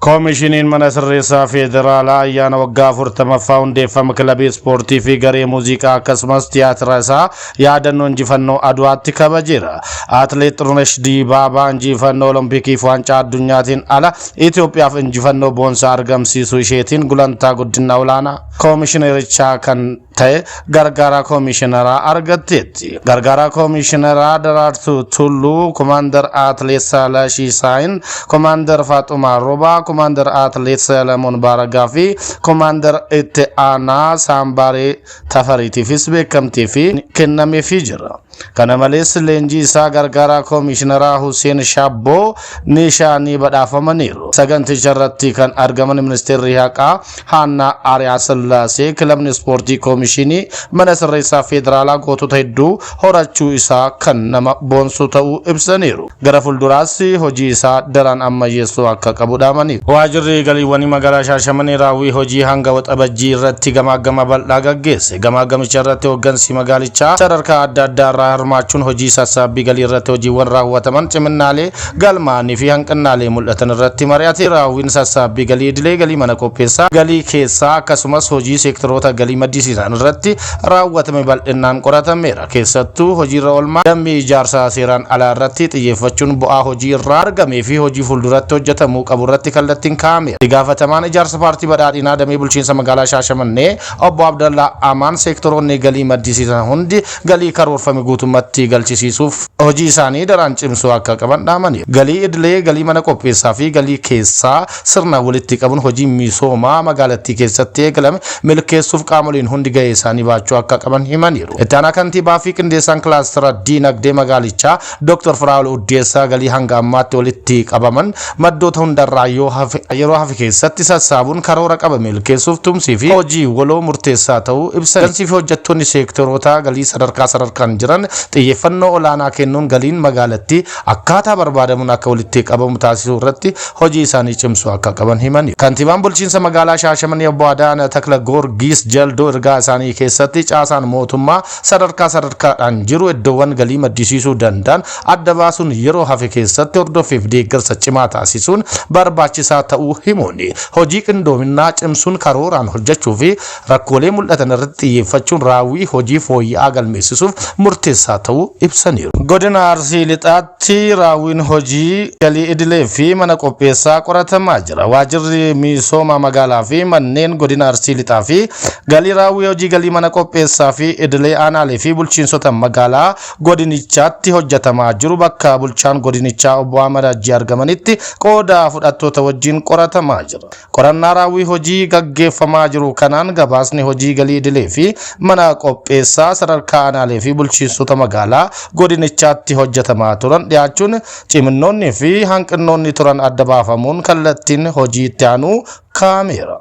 Koomishiniin mana sirreessaa federaalaa ayyaana waggaa 40ffaa hundeeffama kilabii ispoortii fi garee muuziqaa akkasumas tiyaatira isaa yaadannoo injifannoo Aduwaatti kabajeera. Atileet Xurunesh Dibaabaa injifannoo Oloompiikii waancaa addunyaatiin ala Itoophiyaaf injifannoo boonsaa argamsiisuu isheetiin gulantaa guddina olaanaa koomishinarichaa kan ta'e gargaaraa koomishineraa argatteetti. Gargaaraa koomishineraa Daraartuu Tulluu, Komaander Atileet Salashii Saayin, Komaander Faaxumaa Roobaa, Komaander Atileet Salamoon Baaragaa fi Komaander Itti Aanaa Saambaree Tafariitiifis beekamtii fi kennameefii jira. Kana malees leenjii isaa gargaaraa koomishineraa Hussein Shabboo nishaanii badhaafamaniiru. Saganticha irratti kan argaman ministeerri haqaa Haannaa Ariyaa Sillaasee kilabni ispoortii koomishinii mana sirreessaa federaalaa gootota hedduu horachuu isaa kan nama boonsu ta'uu ibsaniiru. Gara fuulduraas hojii isaa daran ammayyeessuu akka qabu dhaamaniiru. Waajjirri galiiwwanii magaalaa Shaashamanii raawwii hojii hanga waxabajjii irratti gamaagama bal'aa gaggeesse. Gamaagamicha irratti hooggansi magaalichaa sadarkaa adda addaa irraa hirmaachuun hojii sassaabbii galii irratti hojiiwwan raawwataman ciminnaalee galmaanii fi hanqinaalee mul'atan irratti mari'ate. Raawwiin sassaabbii galii idilee galii mana qopheessaa galii keessaa akkasumas hojii seektoroota galii maddisiisan irratti raawwatame bal'inaan qoratameera. Keessattuu hojiirra oolmaa dambii ijaarsaa seeraan alaa irratti xiyyeeffachuun bu'aa hojii irraa argamee fi hojii fuulduratti hojjetamuu qabu irratti kallattiin kaa'ameera. Itti gaafatamaan ijaarsa paartii badhaadhinaa damee bulchiinsa magaalaa Shaashamannee obbo Abdallaa Amaan seektoroonni galii maddisiisan hundi galii karoorfame guutummaatti galchisiisuuf hojii isaanii daran cimsuu akka qaban dhaamaniiru. Galii idilee galii mana qopheessaa fi galii keessaa sirna walitti qabuun hojii misoomaa magaalattii keessatti eegalame milkeessuuf qaamoleen hundi gahee isaanii baachuu akka qaban himaniiru. Itti aanaa kantiibaa fi qindeessaan kilaastara diinagdee magaalichaa Dr. Firaa'ol Uddeessaa galii hanga ammaatti walitti qabaman maddoota hundarraa yeroo hafe keessatti sassaabuun karoora qabame milkeessuuf tumsii fi hojii waloo murteessaa ta'uu ibsan. Gansii fi hojjettoonni seektoroota galii sadarkaan jiran xiyyeeffannoo olaanaa kennuun galiin magaalattii akkaataa barbaadamuun akka walitti qabamu taasisuu irratti hojii isaanii cimsuu akka qaban himaniiru. Kantiibaan bulchiinsa magaalaa Shaashamanii obbo Adaana Takla Goorgis Jaldoo ergaa isaanii keessatti caasaan mootummaa sadarkaadhaan jiru iddoowwan galii maddisiisuu danda'an adda baasuun yeroo hafe keessatti hordoffiif deeggarsa cimaa taasisuun barbaachisaa ta'uu himuun hojii qindoominaa cimsuun karooraan hojjechuu fi rakkoolee mul'atan irratti xiyyeeffachuun raawwii hojii fooyya'aa galmeessisuuf murteessaa ta'uu ibsaniiru. Godina Arsii Lixaatti raawwiin hojii galii idilee fi mana qopheessaa qoratamaa jira. Waajjirri misooma magaalaa fi manneen godina Arsii Lixaa fi galii raawwii hojii galii mana qopheessaa fi idilee aanaalee fi bulchiinsota magaalaa godinichaatti hojjetamaa jiru bakka bulchaan godinichaa obbo Ahmad Hajji argamanitti qooda fudhattoota wajjin qoratamaa jira. Qorannaa raawwii hojii gaggeeffamaa jiru kanaan gabaasni hojii galii idilee fi mana qopheessaa sadarkaa aanaalee fi bulchiinsota magaalaa godinichaatti hojjetamaa turan dhiyaachuun ciminnoonni fi hanqinnoonni turan adda baafamuun kallattiin hojii itti aanuu kaa'ameera.